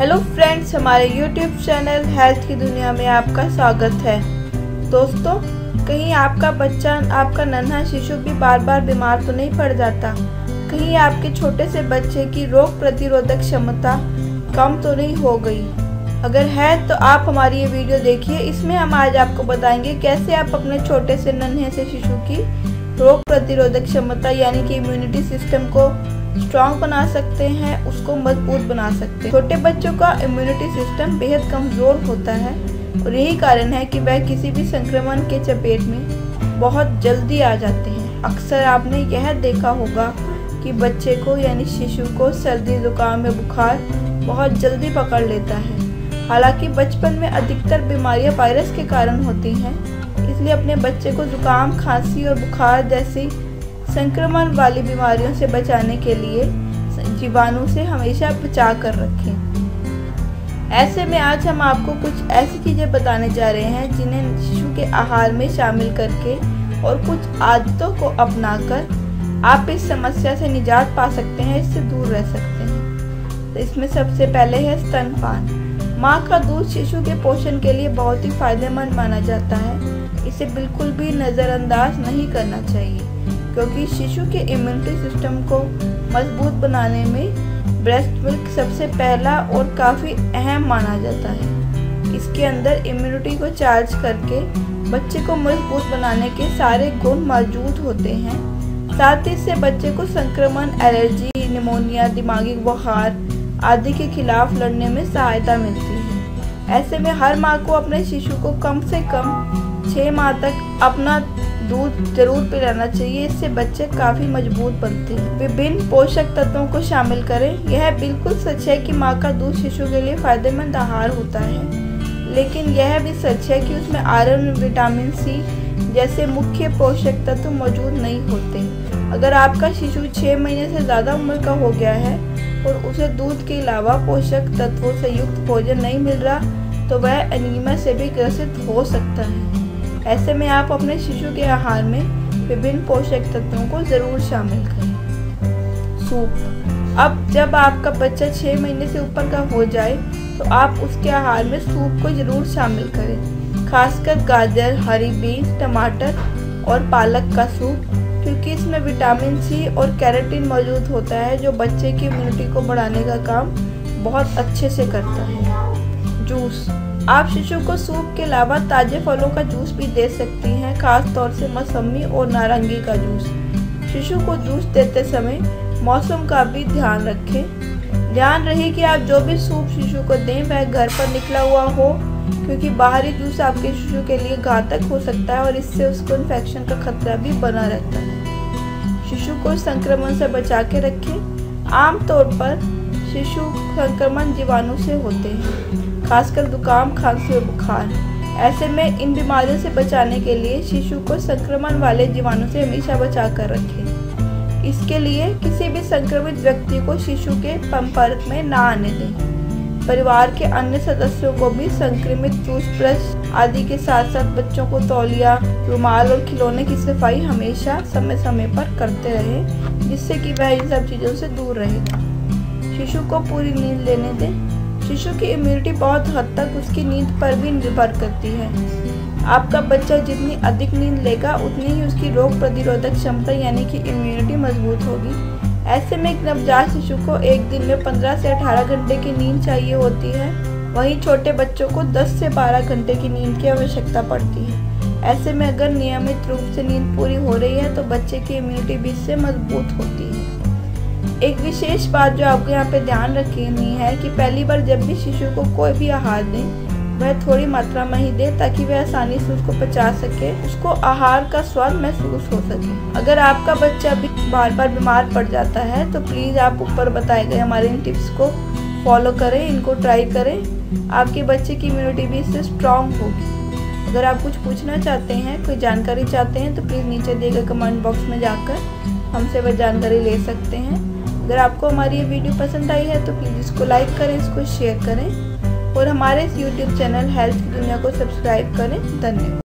Hello friends, हमारे YouTube channel health की दुनिया में आपका स्वागत है। दोस्तों, कहीं आपका बच्चा, आपका नन्हा शिशु भी बार बार बीमार तो नहीं पड़ जाता? कहीं आपके छोटे से बच्चे की रोग प्रतिरोधक क्षमता कम तो नहीं हो गई? अगर है तो आप हमारी ये वीडियो देखिए। इसमें हम आज आपको बताएंगे कैसे आप अपने छोटे से नन्हे से शिशु की रोग प्रतिरोधक क्षमता यानी कि इम्यूनिटी सिस्टम को स्ट्रॉन्ग बना सकते हैं, उसको मजबूत बना सकते हैं। छोटे बच्चों का इम्यूनिटी सिस्टम बेहद कमज़ोर होता है और यही कारण है कि वह किसी भी संक्रमण के चपेट में बहुत जल्दी आ जाते हैं। अक्सर आपने यह देखा होगा कि बच्चे को यानी शिशु को सर्दी, जुकाम या बुखार बहुत जल्दी पकड़ लेता है। हालांकि बचपन में अधिकतर बीमारियां वायरस के कारण होती हैं, इसलिए अपने बच्चे को जुकाम, खांसी और बुखार जैसी संक्रमण वाली बीमारियों से बचाने के लिए जीवाणु से हमेशा बचा कर रखें। ऐसे में आज हम आपको कुछ ऐसी चीज़ें बताने जा रहे हैं जिन्हें शिशु के आहार में शामिल करके और कुछ आदतों को अपनाकर आप इस समस्या से निजात पा सकते हैं, इससे दूर रह सकते हैं। तो इसमें सबसे पहले है स्तनपान। माँ का दूध शिशु के पोषण के लिए बहुत ही फायदेमंद माना जाता है। इसे बिल्कुल भी नज़रअंदाज नहीं करना चाहिए, क्योंकि शिशु के इम्यूनिटी सिस्टम को मजबूत बनाने में ब्रेस्ट मिल्क सबसे पहला और काफ़ी अहम माना जाता है। इसके अंदर इम्यूनिटी को चार्ज करके बच्चे को मजबूत बनाने के सारे गुण मौजूद होते हैं। साथ ही इससे बच्चे को संक्रमण, एलर्जी, निमोनिया, दिमागी बुखार आदि के खिलाफ लड़ने में सहायता मिलती है। ऐसे में हर माँ को अपने शिशु को कम से कम 6 माह तक अपना दूध जरूर पिलाना चाहिए। इससे बच्चे काफ़ी मजबूत बनते हैं। विभिन्न पोषक तत्वों को शामिल करें। यह बिल्कुल सच है कि माँ का दूध शिशु के लिए फायदेमंद आहार होता है, लेकिन यह भी सच है कि उसमें आयरन, विटामिन सी जैसे मुख्य पोषक तत्व मौजूद नहीं होते। अगर आपका शिशु 6 महीने से ज़्यादा उम्र का हो गया है और उसे दूध के अलावा पोषक तत्वों से युक्त भोजन नहीं मिल रहा, तो वह एनीमिया से भी ग्रसित हो सकता है। ऐसे में आप अपने शिशु के आहार में विभिन्न पोषक तत्वों को ज़रूर शामिल करें। सूप। अब जब आपका बच्चा 6 महीने से ऊपर का हो जाए तो आप उसके आहार में सूप को ज़रूर शामिल करें, खासकर गाजर, हरी बीन्स, टमाटर और पालक का सूप, क्योंकि इसमें विटामिन सी और कैरोटीन मौजूद होता है जो बच्चे की इम्यूनिटी को बढ़ाने का काम बहुत अच्छे से करता है। जूस। आप शिशु को सूप के अलावा ताज़े फलों का जूस भी दे सकती हैं, खास तौर से मौसमी और नारंगी का जूस। शिशु को जूस देते समय मौसम का भी ध्यान रखें। ध्यान रहे कि आप जो भी सूप शिशु को दें वह घर पर निकला हुआ हो, क्योंकि बाहरी जूस आपके शिशु के लिए घातक हो सकता है और इससे उसको इन्फेक्शन का खतरा भी बना रहता है। शिशु को संक्रमण से बचा के रखें। आमतौर पर शिशु संक्रमण जीवाणु से होते हैं, खासकर जुकाम, खांसी और बुखार। ऐसे में इन बीमारियों से बचाने के लिए शिशु को संक्रमण वाले जीवाणु से हमेशा बचा कर रखें। इसके लिए किसी भी संक्रमित व्यक्ति को शिशु के संपर्क में ना आने दें। परिवार के अन्य सदस्यों को भी संक्रमित टूथब्रश आदि के साथ साथ बच्चों को तौलिया, रुमाल और खिलौने की सफाई हमेशा समय समय पर करते रहें, जिससे कि वह इन सब चीज़ों से दूर रहेगा। शिशु को पूरी नींद लेने दें। शिशु की इम्यूनिटी बहुत हद तक उसकी नींद पर भी निर्भर करती है। आपका बच्चा जितनी अधिक नींद लेगा उतनी ही उसकी रोग प्रतिरोधक क्षमता यानी कि इम्यूनिटी मजबूत होगी। ऐसे में एक नवजात शिशु को एक दिन में 15 से 18 घंटे की नींद चाहिए होती है। वहीं छोटे बच्चों को 10 से 12 घंटे की नींद की आवश्यकता पड़ती है। ऐसे में अगर नियमित रूप से नींद पूरी हो रही है तो बच्चे की इम्यूनिटी भी इससे मजबूत होती है। एक विशेष बात जो आपको यहाँ पे ध्यान रखनी है कि पहली बार जब भी शिशु को कोई भी आहार दें वह थोड़ी मात्रा में ही दें, ताकि वह आसानी से उसको पचा सके, उसको आहार का स्वाद महसूस हो सके। अगर आपका बच्चा भी बार बार बीमार पड़ जाता है तो प्लीज़ आप ऊपर बताए गए हमारे इन टिप्स को फॉलो करें, इनको ट्राई करें। आपके बच्चे की इम्यूनिटी भी इससे स्ट्रॉन्ग होगी। अगर आप कुछ पूछना चाहते हैं, कोई जानकारी चाहते हैं तो प्लीज़ नीचे दिए गए कमेंट बॉक्स में जाकर हमसे वह जानकारी ले सकते हैं। अगर आपको हमारी ये वीडियो पसंद आई है तो प्लीज़ इसको लाइक करें, इसको शेयर करें और हमारे इस यूट्यूब चैनल हेल्थ की दुनिया को सब्सक्राइब करें। धन्यवाद।